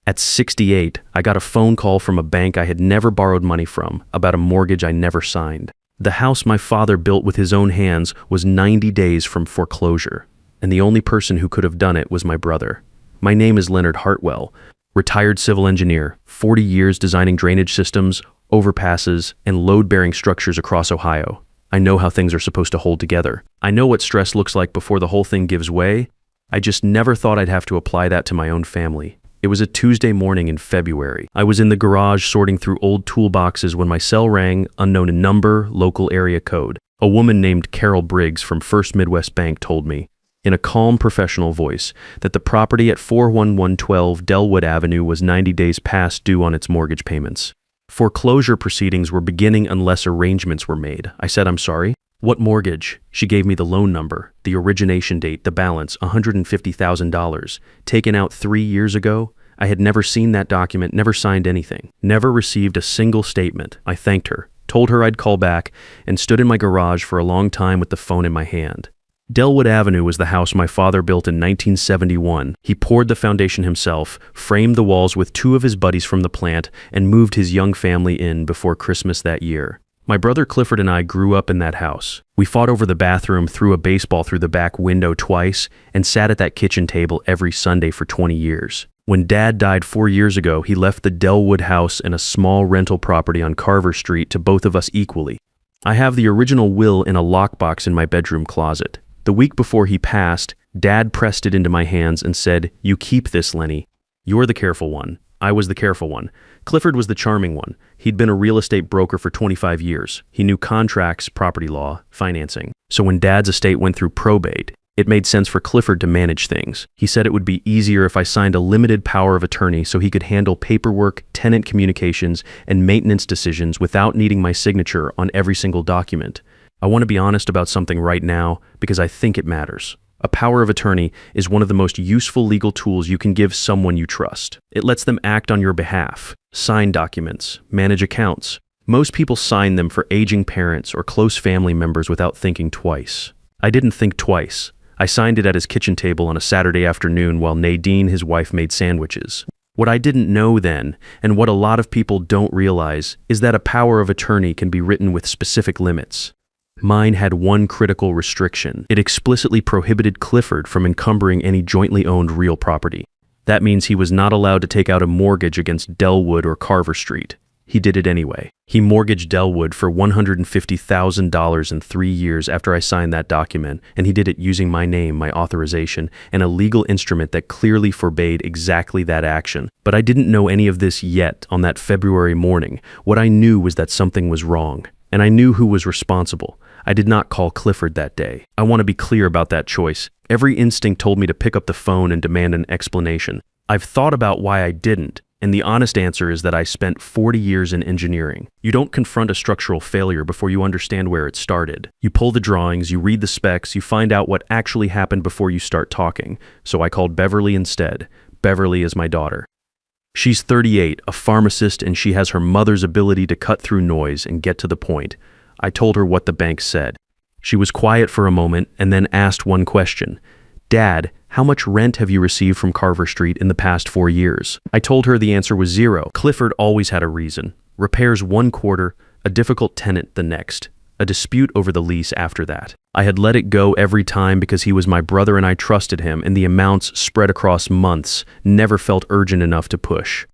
At 68, I got a phone call from a bank I had never borrowed money from about a mortgage I never signed. The house my father built with his own hands was 90 days from foreclosure, and the only person who could have done it was my brother. My name is Leonard Hartwell, retired civil engineer, 40 years designing drainage systems, overpasses, and load-bearing structures across Ohio. I know how things are supposed to hold together. I know what stress looks like before the whole thing gives way. I just never thought I'd have to apply that to my own family. It was a Tuesday morning in February. I was in the garage sorting through old toolboxes when my cell rang, unknown in number, local area code. A woman named Carol Briggs from First Midwest Bank told me, in a calm professional voice, that the property at 41112 Delwood Avenue was 90 days past due on its mortgage payments. Foreclosure proceedings were beginning unless arrangements were made. I said, "I'm sorry? What mortgage?" She gave me the loan number, the origination date, the balance, $150,000, taken out 3 years ago. I had never seen that document, never signed anything, never received a single statement. I thanked her, told her I'd call back, and stood in my garage for a long time with the phone in my hand. Delwood Avenue was the house my father built in 1971. He poured the foundation himself, framed the walls with 2 of his buddies from the plant, and moved his young family in before Christmas that year. My brother Clifford and I grew up in that house. We fought over the bathroom, threw a baseball through the back window twice, and sat at that kitchen table every Sunday for 20 years. When Dad died 4 years ago, he left the Delwood house and a small rental property on Carver Street to both of us equally. I have the original will in a lockbox in my bedroom closet. The week before he passed, Dad pressed it into my hands and said, "You keep this, Lenny. You're the careful one." I was the careful one. Clifford was the charming one. He'd been a real estate broker for 25 years. He knew contracts, property law, financing. So when Dad's estate went through probate, it made sense for Clifford to manage things. He said it would be easier if I signed a limited power of attorney so he could handle paperwork, tenant communications, and maintenance decisions without needing my signature on every single document. I want to be honest about something right now because I think it matters. A power of attorney is one of the most useful legal tools you can give someone you trust. It lets them act on your behalf, sign documents, manage accounts. Most people sign them for aging parents or close family members without thinking twice. I didn't think twice. I signed it at his kitchen table on a Saturday afternoon while Nadine, his wife, made sandwiches. What I didn't know then, and what a lot of people don't realize, is that a power of attorney can be written with specific limits. Mine had one critical restriction. It explicitly prohibited Clifford from encumbering any jointly owned real property. That means he was not allowed to take out a mortgage against Delwood or Carver Street. He did it anyway. He mortgaged Delwood for $150,000 in 3 years after I signed that document, and he did it using my name, my authorization, and a legal instrument that clearly forbade exactly that action. But I didn't know any of this yet on that February morning. What I knew was that something was wrong, and I knew who was responsible. I did not call Clifford that day. I want to be clear about that choice. Every instinct told me to pick up the phone and demand an explanation. I've thought about why I didn't, and the honest answer is that I spent 40 years in engineering. You don't confront a structural failure before you understand where it started. You pull the drawings, you read the specs, you find out what actually happened before you start talking. So I called Beverly instead. Beverly is my daughter. She's 38, a pharmacist, and she has her mother's ability to cut through noise and get to the point. I told her what the bank said. She was quiet for a moment and then asked one question. "Dad, how much rent have you received from Carver Street in the past 4 years?" I told her the answer was 0. Clifford always had a reason. Repairs 1 quarter, a difficult tenant the next, a dispute over the lease after that. I had let it go every time because he was my brother and I trusted him, and the amounts spread across months never felt urgent enough to push.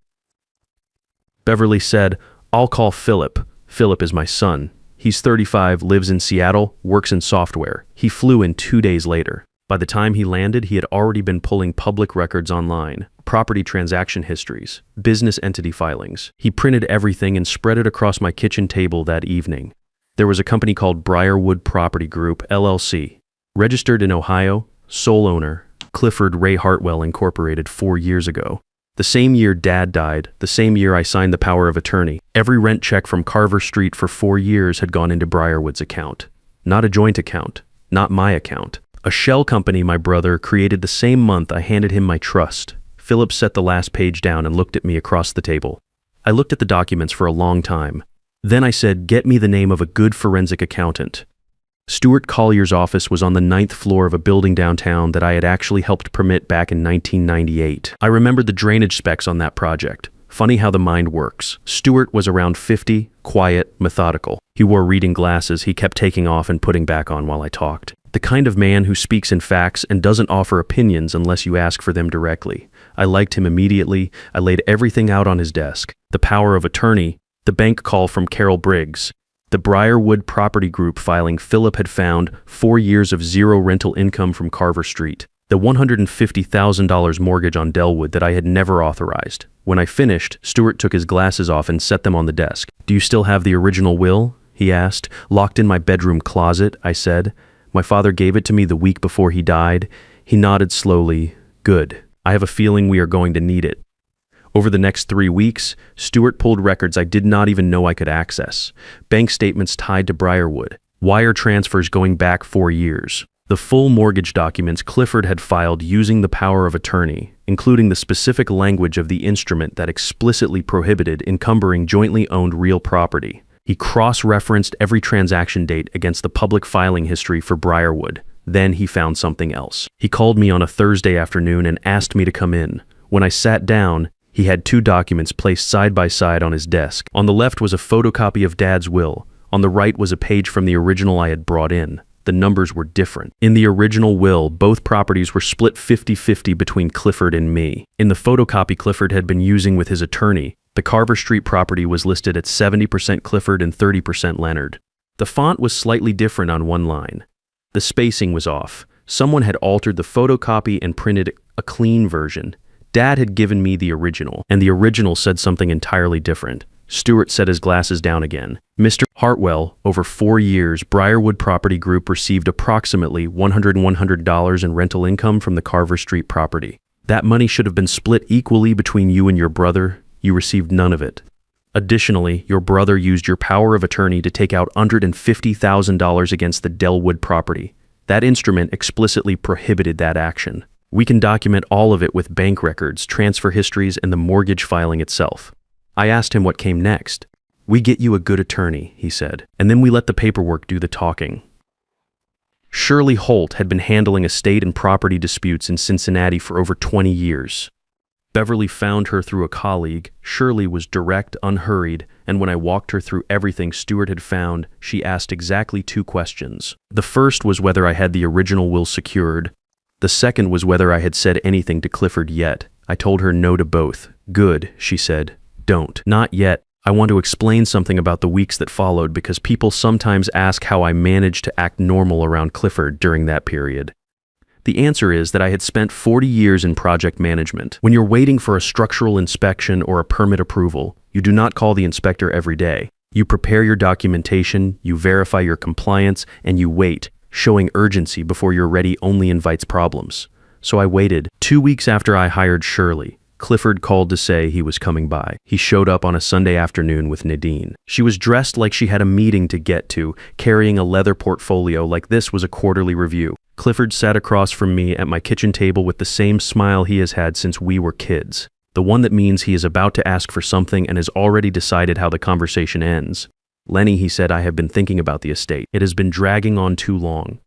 Beverly said, "I'll call Philip. Philip is my son. He's 35, lives in Seattle, works in software. He flew in 2 days later. By the time he landed, he had already been pulling public records online, property transaction histories, business entity filings. He printed everything and spread it across my kitchen table that evening. There was a company called Briarwood Property Group, LLC, registered in Ohio, sole owner, Clifford Ray Hartwell Incorporated 4 years ago. The same year Dad died, the same year I signed the power of attorney, every rent check from Carver Street for 4 years had gone into Briarwood's account. Not a joint account, not my account. A shell company my brother created the same month I handed him my trust. Philip set the last page down and looked at me across the table. I looked at the documents for a long time. Then I said, "Get me the name of a good forensic accountant." Stuart Collier's office was on the 9th floor of a building downtown that I had actually helped permit back in 1998. I remembered the drainage specs on that project. Funny how the mind works. Stuart was around 50, quiet, methodical. He wore reading glasses he kept taking off and putting back on while I talked. The kind of man who speaks in facts and doesn't offer opinions unless you ask for them directly. I liked him immediately. I laid everything out on his desk. The power of attorney, the bank call from Carol Briggs, the Briarwood Property Group filing Philip had found 4 years of zero rental income from Carver Street, the $150,000 mortgage on Delwood that I had never authorized. When I finished, Stuart took his glasses off and set them on the desk. "Do you still have the original will?" he asked. "Locked in my bedroom closet," I said. "My father gave it to me the week before he died." He nodded slowly. "Good. I have a feeling we are going to need it." Over the next 3 weeks, Stuart pulled records I did not even know I could access. Bank statements tied to Briarwood. Wire transfers going back 4 years. The full mortgage documents Clifford had filed using the power of attorney, including the specific language of the instrument that explicitly prohibited encumbering jointly owned real property. He cross-referenced every transaction date against the public filing history for Briarwood. Then he found something else. He called me on a Thursday afternoon and asked me to come in. When I sat down, he had 2 documents placed side by side on his desk. On the left was a photocopy of Dad's will. On the right was a page from the original I had brought in. The numbers were different. In the original will, both properties were split 50-50 between Clifford and me. In the photocopy Clifford had been using with his attorney, the Carver Street property was listed at 70% Clifford and 30% Leonard. The font was slightly different on one line. The spacing was off. Someone had altered the photocopy and printed a clean version. Dad had given me the original, and the original said something entirely different. Stuart set his glasses down again. "Mr. Hartwell, over 4 years, Briarwood Property Group received approximately $100 in rental income from the Carver Street property. That money should have been split equally between you and your brother. You received none of it. Additionally, your brother used your power of attorney to take out $150,000 against the Delwood property. That instrument explicitly prohibited that action. We can document all of it with bank records, transfer histories, and the mortgage filing itself." I asked him what came next. "We get you a good attorney," he said, "and then we let the paperwork do the talking." Shirley Holt had been handling estate and property disputes in Cincinnati for over 20 years. Beverly found her through a colleague. Shirley was direct, unhurried, and when I walked her through everything Stuart had found, she asked exactly 2 questions. The first was whether I had the original will secured. The second was whether I had said anything to Clifford yet. I told her no to both. "Good," she said. "Don't. Not yet. I want to explain something about the weeks that followed because people sometimes ask how I managed to act normal around Clifford during that period. The answer is that I had spent 40 years in project management. When you're waiting for a structural inspection or a permit approval, you do not call the inspector every day. You prepare your documentation, you verify your compliance, and you wait. Showing urgency before you're ready only invites problems. So I waited. 2 weeks after I hired Shirley, Clifford called to say he was coming by. He showed up on a Sunday afternoon with Nadine. She was dressed like she had a meeting to get to, carrying a leather portfolio like this was a quarterly review. Clifford sat across from me at my kitchen table with the same smile he has had since we were kids. The one that means he is about to ask for something and has already decided how the conversation ends. "Lenny," he said, "I have been thinking about the estate. It has been dragging on too long.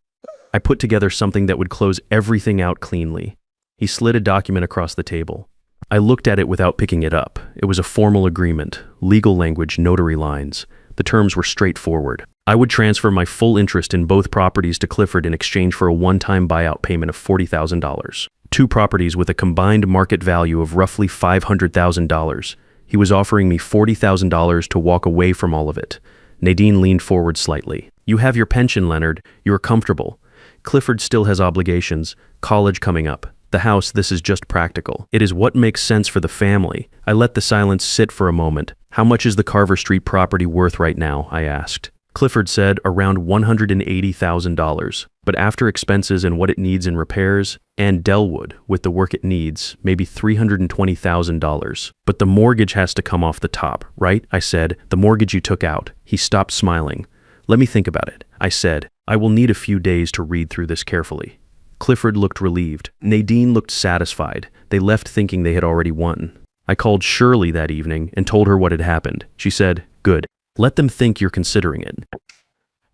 I put together something that would close everything out cleanly." He slid a document across the table. I looked at it without picking it up. It was a formal agreement, legal language, notary lines. The terms were straightforward. I would transfer my full interest in both properties to Clifford in exchange for a one-time buyout payment of $40,000. 2 properties with a combined market value of roughly $500,000. He was offering me $40,000 to walk away from all of it. Nadine leaned forward slightly. "You have your pension, Leonard. You are comfortable. Clifford still has obligations. College coming up. The house, this is just practical. It is what makes sense for the family." I let the silence sit for a moment. "How much is the Carver Street property worth right now?" I asked. Clifford said around $180,000, but after expenses and what it needs in repairs, and Delwood, with the work it needs, maybe $320,000. "But the mortgage has to come off the top, right?" I said. "The mortgage you took out." He stopped smiling. "Let me think about it," I said. "I will need a few days to read through this carefully." Clifford looked relieved. Nadine looked satisfied. They left thinking they had already won. I called Shirley that evening and told her what had happened. She said, "Good. Let them think you're considering it."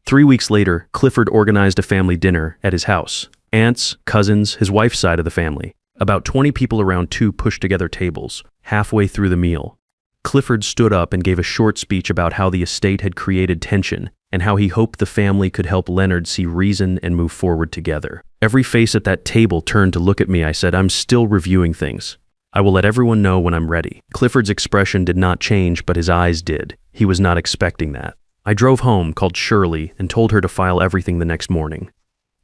3 weeks later, Clifford organized a family dinner at his house. Aunts, cousins, his wife's side of the family. About 20 people around 2 pushed-together tables. Halfway through the meal, Clifford stood up and gave a short speech about how the estate had created tension and how he hoped the family could help Leonard see reason and move forward together. Every face at that table turned to look at me. I said, "I'm still reviewing things. I will let everyone know when I'm ready." Clifford's expression did not change, but his eyes did. He was not expecting that. I drove home, called Shirley, and told her to file everything the next morning.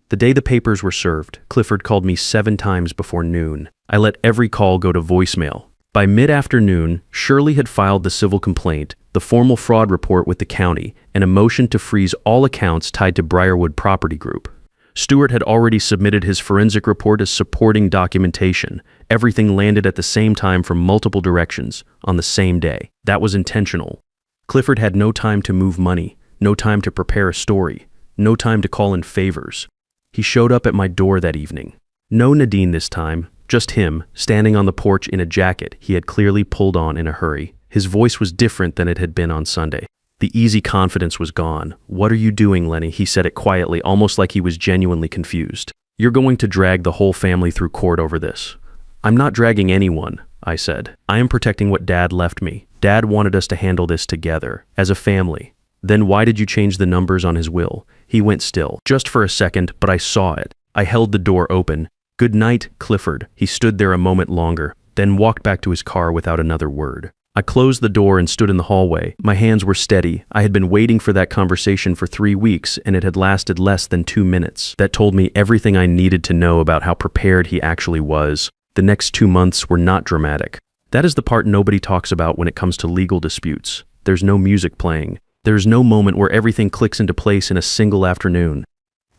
The day the papers were served, Clifford called me 7 times before noon. I let every call go to voicemail. By mid-afternoon, Shirley had filed the civil complaint, the formal fraud report with the county, and a motion to freeze all accounts tied to Briarwood Property Group. Stewart had already submitted his forensic report as supporting documentation. Everything landed at the same time from multiple directions, on the same day. That was intentional. Clifford had no time to move money, no time to prepare a story, no time to call in favors. He showed up at my door that evening. No Nadine this time, just him, standing on the porch in a jacket he had clearly pulled on in a hurry. His voice was different than it had been on Sunday. The easy confidence was gone. "What are you doing, Lenny?" He said it quietly, almost like he was genuinely confused. "You're going to drag the whole family through court over this." "I'm not dragging anyone," I said. "I am protecting what Dad left me. Dad wanted us to handle this together, as a family." "Then why did you change the numbers on his will?" He went still, just for a second, but I saw it. I held the door open. "Good night, Clifford." He stood there a moment longer, then walked back to his car without another word. I closed the door and stood in the hallway. My hands were steady. I had been waiting for that conversation for 3 weeks, and it had lasted less than 2 minutes. That told me everything I needed to know about how prepared he actually was. The next 2 months were not dramatic. That is the part nobody talks about when it comes to legal disputes. There's no music playing. There's no moment where everything clicks into place in a single afternoon.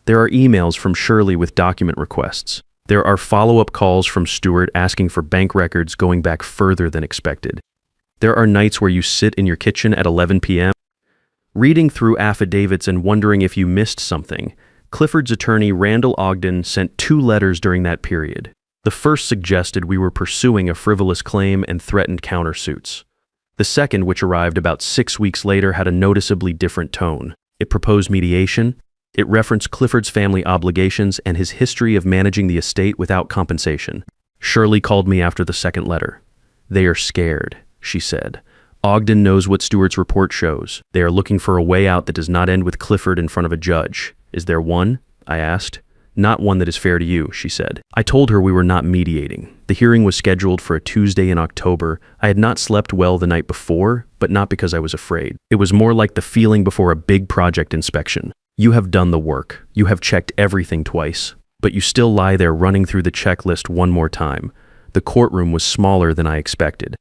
There are emails from Shirley with document requests. There are follow-up calls from Stewart asking for bank records going back further than expected. There are nights where you sit in your kitchen at 11 p.m., reading through affidavits and wondering if you missed something. Clifford's attorney, Randall Ogden, sent 2 letters during that period. The first suggested we were pursuing a frivolous claim and threatened countersuits. The second, which arrived about 6 weeks later, had a noticeably different tone. It proposed mediation. It referenced Clifford's family obligations and his history of managing the estate without compensation. Shirley called me after the second letter. "They are scared," she said. "Ogden knows what Stewart's report shows. They are looking for a way out that does not end with Clifford in front of a judge." "Is there one?" I asked. "Not one that is fair to you," she said. I told her we were not mediating. The hearing was scheduled for a Tuesday in October. I had not slept well the night before, but not because I was afraid. It was more like the feeling before a big project inspection. You have done the work. You have checked everything twice, but you still lie there running through the checklist one more time. The courtroom was smaller than I expected.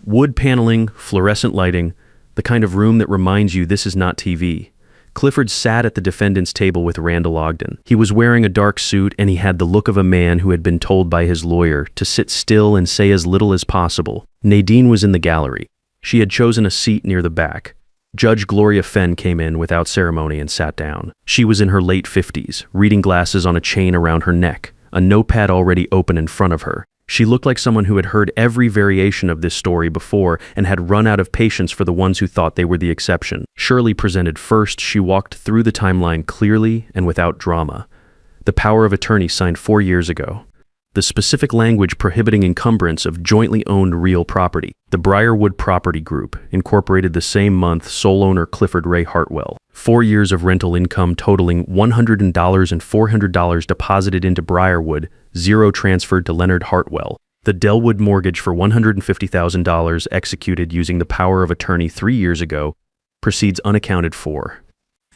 Wood paneling, fluorescent lighting, the kind of room that reminds you this is not TV. Clifford sat at the defendant's table with Randall Ogden. He was wearing a dark suit, and he had the look of a man who had been told by his lawyer to sit still and say as little as possible. Nadine was in the gallery. She had chosen a seat near the back. Judge Gloria Fenn came in without ceremony and sat down. She was in her late 50s, reading glasses on a chain around her neck, a notepad already open in front of her. She looked like someone who had heard every variation of this story before and had run out of patience for the ones who thought they were the exception. Shirley presented first. She walked through the timeline clearly and without drama. The power of attorney signed 4 years ago. The specific language prohibiting encumbrance of jointly owned real property. The Briarwood Property Group incorporated the same month, sole owner Clifford Ray Hartwell. 4 years of rental income totaling $100 and $400 deposited into Briarwood, 0 transferred to Leonard Hartwell. The Delwood mortgage for $150,000 executed using the power of attorney 3 years ago proceeds unaccounted for.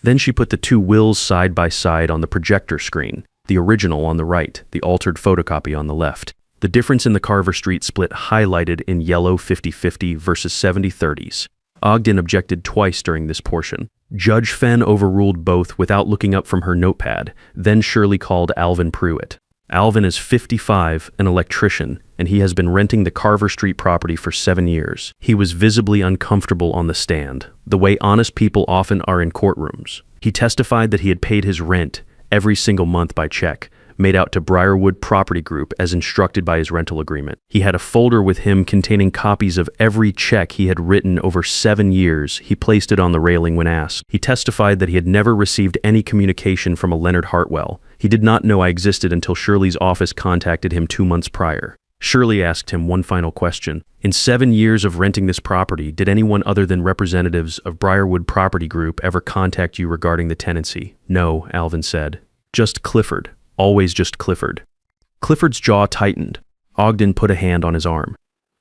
Then she put the 2 wills side by side on the projector screen. The original on the right, the altered photocopy on the left. The difference in the Carver Street split highlighted in yellow 50-50 versus 70-30s. Ogden objected twice during this portion. Judge Fenn overruled both without looking up from her notepad. Then Shirley called Alvin Pruitt. Alvin is 55, an electrician, and he has been renting the Carver Street property for 7 years. He was visibly uncomfortable on the stand, the way honest people often are in courtrooms. He testified that he had paid his rent every single month by check, made out to Briarwood Property Group as instructed by his rental agreement. He had a folder with him containing copies of every check he had written over 7 years. He placed it on the railing when asked. He testified that he had never received any communication from a Leonard Hartwell. He did not know I existed until Shirley's office contacted him 2 months prior. Shirley asked him one final question. In 7 years of renting this property, did anyone other than representatives of Briarwood Property Group ever contact you regarding the tenancy? No, Alvin said. Just Clifford. Always just Clifford. Clifford's jaw tightened. Ogden put a hand on his arm.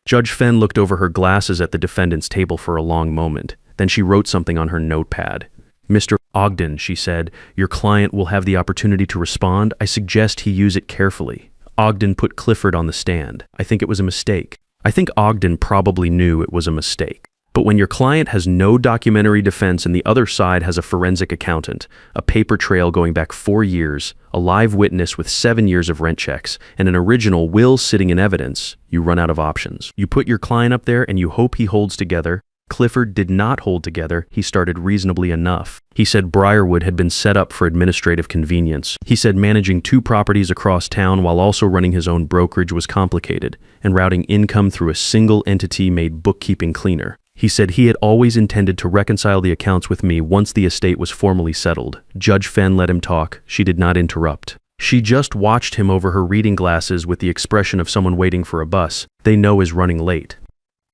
Judge Fenn looked over her glasses at the defendant's table for a long moment. Then she wrote something on her notepad. Mr. Ogden, she said, your client will have the opportunity to respond. I suggest he use it carefully. Ogden put Clifford on the stand. I think it was a mistake. I think Ogden probably knew it was a mistake. But when your client has no documentary defense and the other side has a forensic accountant, a paper trail going back 4 years, a live witness with 7 years of rent checks, and an original will sitting in evidence, you run out of options. You put your client up there and you hope he holds together. Clifford did not hold together. He started reasonably enough. He said Briarwood had been set up for administrative convenience. He said managing 2 properties across town while also running his own brokerage was complicated, and routing income through a single entity made bookkeeping cleaner. He said he had always intended to reconcile the accounts with me once the estate was formally settled. Judge Fenn let him talk. She did not interrupt. She just watched him over her reading glasses with the expression of someone waiting for a bus they know is running late.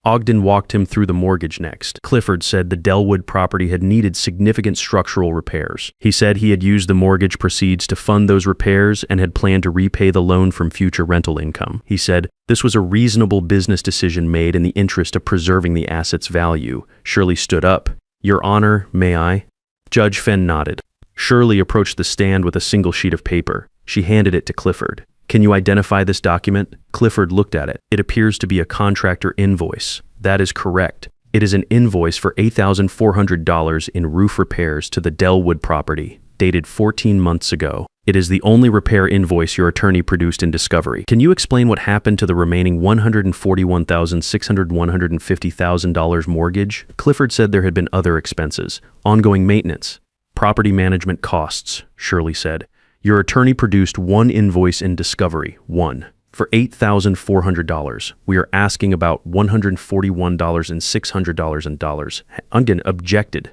Ogden walked him through the mortgage next. Clifford said the Delwood property had needed significant structural repairs. He said he had used the mortgage proceeds to fund those repairs and had planned to repay the loan from future rental income. He said this was a reasonable business decision made in the interest of preserving the asset's value. Shirley stood up. Your Honor, may I? Judge Fenn nodded. Shirley approached the stand with a single sheet of paper. She handed it to Clifford. Can you identify this document? Clifford looked at it. It appears to be a contractor invoice. That is correct. It is an invoice for $8,400 in roof repairs to the Delwood property, dated 14 months ago. It is the only repair invoice your attorney produced in discovery. Can you explain what happened to the remaining $141,650 mortgage? Clifford said there had been other expenses, ongoing maintenance, property management costs, Shirley said. Your attorney produced one invoice in discovery, one, for $8,400. We are asking about $141,600. Ogden objected.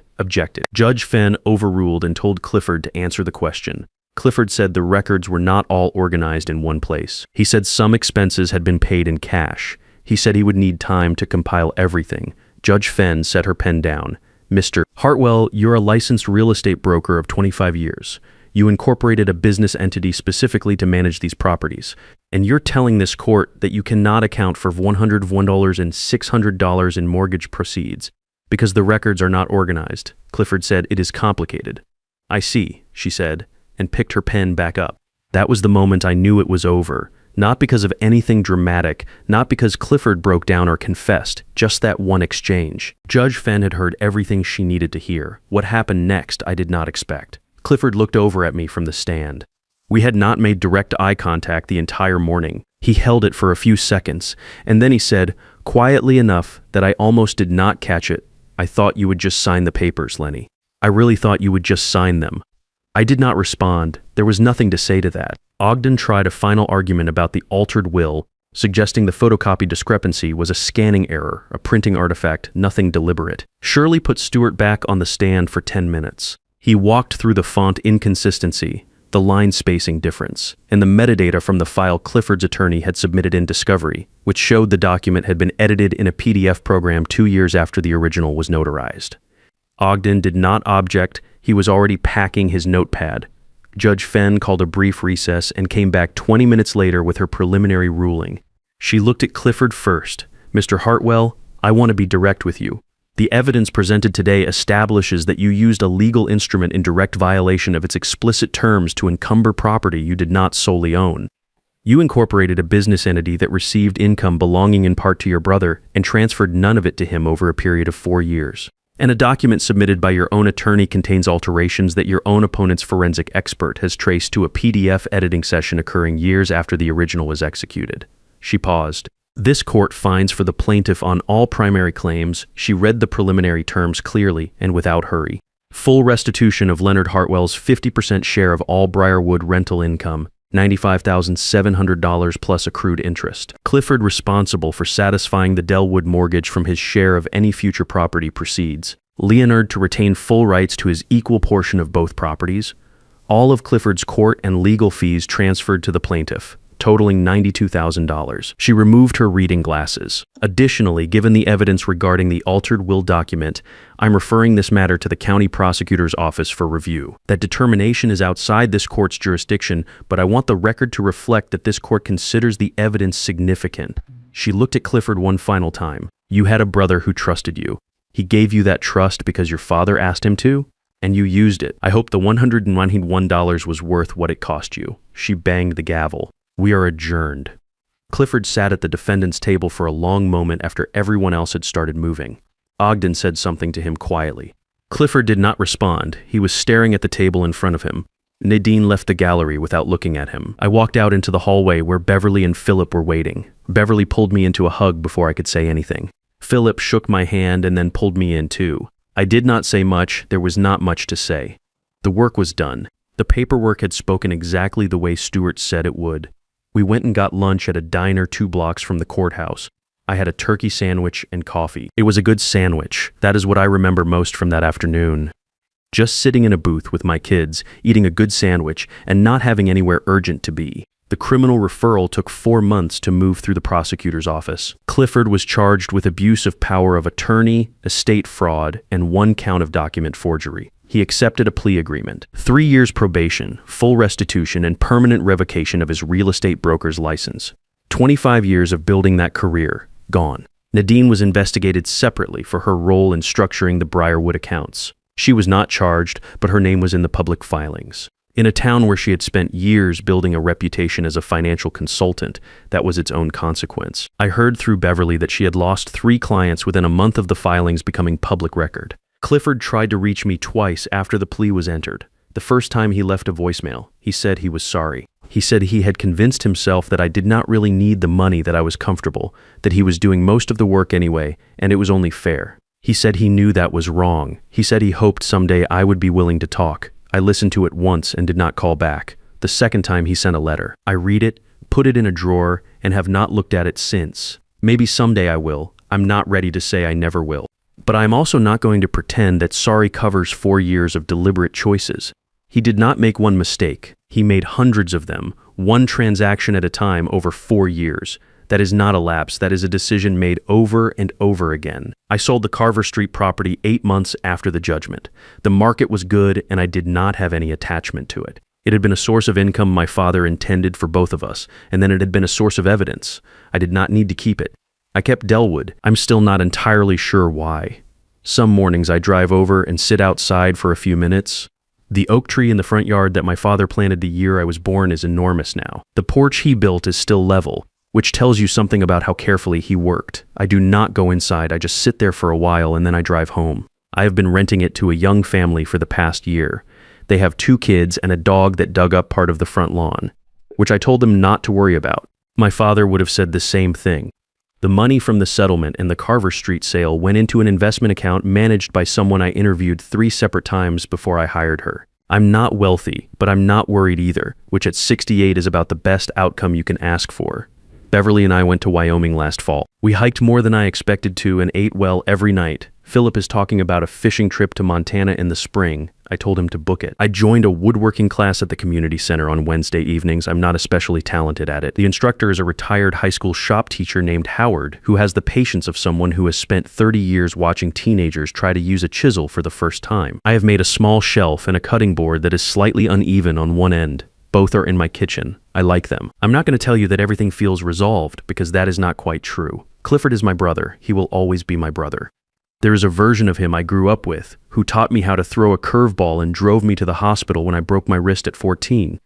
Judge Fenn overruled and told Clifford to answer the question. Clifford said the records were not all organized in one place. He said some expenses had been paid in cash. He said he would need time to compile everything. Judge Fenn set her pen down. Mr. Hartwell, you're a licensed real estate broker of 25 years. You incorporated a business entity specifically to manage these properties, and you're telling this court that you cannot account for $101,600 in mortgage proceeds because the records are not organized. Clifford said, it is complicated. I see, she said, and picked her pen back up. That was the moment I knew it was over, not because of anything dramatic, not because Clifford broke down or confessed, just that one exchange. Judge Fenn had heard everything she needed to hear. What happened next, I did not expect. Clifford looked over at me from the stand. We had not made direct eye contact the entire morning. He held it for a few seconds, and then he said, quietly enough that I almost did not catch it, I thought you would just sign the papers, Lenny. I really thought you would just sign them. I did not respond. There was nothing to say to that. Ogden tried a final argument about the altered will, suggesting the photocopy discrepancy was a scanning error, a printing artifact, nothing deliberate. Shirley put Stewart back on the stand for 10 minutes. He walked through the font inconsistency, the line spacing difference, and the metadata from the file Clifford's attorney had submitted in discovery, which showed the document had been edited in a PDF program 2 years after the original was notarized. Ogden did not object. He was already packing his notepad. Judge Fenn called a brief recess and came back 20 minutes later with her preliminary ruling. She looked at Clifford first. Mr. Hartwell, I want to be direct with you. The evidence presented today establishes that you used a legal instrument in direct violation of its explicit terms to encumber property you did not solely own. You incorporated a business entity that received income belonging in part to your brother and transferred none of it to him over a period of 4 years. And a document submitted by your own attorney contains alterations that your own opponent's forensic expert has traced to a PDF editing session occurring years after the original was executed. She paused. This court finds for the plaintiff on all primary claims. She read the preliminary terms clearly and without hurry. Full restitution of Leonard Hartwell's 50% share of all Briarwood rental income, $95,700 plus accrued interest. Clifford responsible for satisfying the Delwood mortgage from his share of any future property proceeds. Leonard to retain full rights to his equal portion of both properties. All of Clifford's court and legal fees transferred to the plaintiff, totaling $92,000. She removed her reading glasses. Additionally, given the evidence regarding the altered will document, I'm referring this matter to the county prosecutor's office for review. That determination is outside this court's jurisdiction, but I want the record to reflect that this court considers the evidence significant. She looked at Clifford one final time. You had a brother who trusted you. He gave you that trust because your father asked him to, and you used it. I hope the $191 was worth what it cost you. She banged the gavel. We are adjourned. Clifford sat at the defendant's table for a long moment after everyone else had started moving. Ogden said something to him quietly. Clifford did not respond. He was staring at the table in front of him. Nadine left the gallery without looking at him. I walked out into the hallway where Beverly and Philip were waiting. Beverly pulled me into a hug before I could say anything. Philip shook my hand and then pulled me in too. I did not say much. There was not much to say. The work was done. The paperwork had spoken exactly the way Stewart said it would. We went and got lunch at a diner 2 blocks from the courthouse. I had a turkey sandwich and coffee. It was a good sandwich. That is what I remember most from that afternoon. Just sitting in a booth with my kids, eating a good sandwich, and not having anywhere urgent to be. The criminal referral took 4 months to move through the prosecutor's office. Clifford was charged with abuse of power of attorney, estate fraud, and 1 count of document forgery. He accepted a plea agreement, 3 years probation, full restitution, and permanent revocation of his real estate broker's license. 25 years of building that career, gone. Nadine was investigated separately for her role in structuring the Briarwood accounts. She was not charged, but her name was in the public filings. In a town where she had spent years building a reputation as a financial consultant, that was its own consequence. I heard through Beverly that she had lost 3 clients within a month of the filings becoming public record. Clifford tried to reach me twice after the plea was entered. The first time he left a voicemail, he said he was sorry. He said he had convinced himself that I did not really need the money, that I was comfortable, that he was doing most of the work anyway, and it was only fair. He said he knew that was wrong. He said he hoped someday I would be willing to talk. I listened to it once and did not call back. The second time he sent a letter. I read it, put it in a drawer, and have not looked at it since. Maybe someday I will. I'm not ready to say I never will. But I am also not going to pretend that sorry covers 4 years of deliberate choices. He did not make one mistake. He made hundreds of them, 1 transaction at a time over 4 years. That is not a lapse. That is a decision made over and over again. I sold the Carver Street property 8 months after the judgment. The market was good and I did not have any attachment to it. It had been a source of income my father intended for both of us, and then it had been a source of evidence. I did not need to keep it. I kept Delwood. I'm still not entirely sure why. Some mornings I drive over and sit outside for a few minutes. The oak tree in the front yard that my father planted the year I was born is enormous now. The porch he built is still level, which tells you something about how carefully he worked. I do not go inside. I just sit there for a while and then I drive home. I have been renting it to a young family for the past year. They have 2 kids and a dog that dug up part of the front lawn, which I told them not to worry about. My father would have said the same thing. The money from the settlement and the Carver Street sale went into an investment account managed by someone I interviewed 3 separate times before I hired her. I'm not wealthy, but I'm not worried either, which at 68 is about the best outcome you can ask for. Beverly and I went to Wyoming last fall. We hiked more than I expected to and ate well every night. Philip is talking about a fishing trip to Montana in the spring. I told him to book it. I joined a woodworking class at the community center on Wednesday evenings. I'm not especially talented at it. The instructor is a retired high school shop teacher named Howard, who has the patience of someone who has spent 30 years watching teenagers try to use a chisel for the first time. I have made a small shelf and a cutting board that is slightly uneven on one end. Both are in my kitchen. I like them. I'm not going to tell you that everything feels resolved, because that is not quite true. Clifford is my brother. He will always be my brother. There is a version of him I grew up with, who taught me how to throw a curveball and drove me to the hospital when I broke my wrist at 14.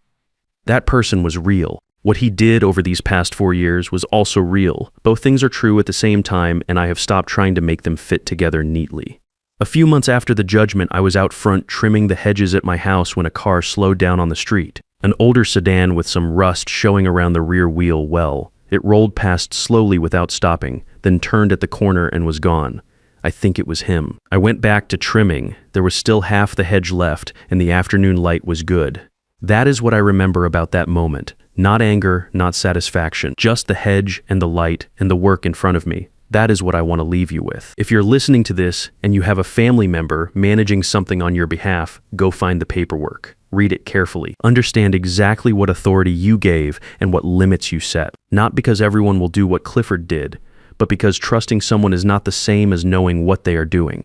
That person was real. What he did over these past 4 years was also real. Both things are true at the same time, and I have stopped trying to make them fit together neatly. A few months after the judgment, I was out front trimming the hedges at my house when a car slowed down on the street. An older sedan with some rust showing around the rear wheel well. It rolled past slowly without stopping, then turned at the corner and was gone. I think it was him. I went back to trimming. There was still half the hedge left, and the afternoon light was good. That is what I remember about that moment. Not anger, not satisfaction, just the hedge and the light and the work in front of me. That is what I want to leave you with. If you're listening to this and you have a family member managing something on your behalf, go find the paperwork. Read it carefully. Understand exactly what authority you gave and what limits you set. Not because everyone will do what Clifford did, but because trusting someone is not the same as knowing what they are doing.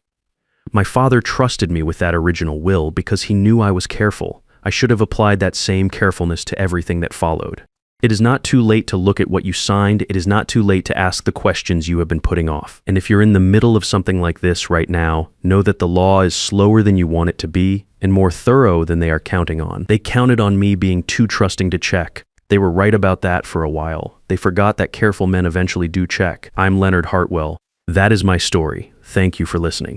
My father trusted me with that original will because he knew I was careful. I should have applied that same carefulness to everything that followed. It is not too late to look at what you signed. It is not too late to ask the questions you have been putting off. And if you're in the middle of something like this right now, know that the law is slower than you want it to be and more thorough than they are counting on. They counted on me being too trusting to check. They were right about that for a while. They forgot that careful men eventually do check. I'm Leonard Hartwell. That is my story. Thank you for listening.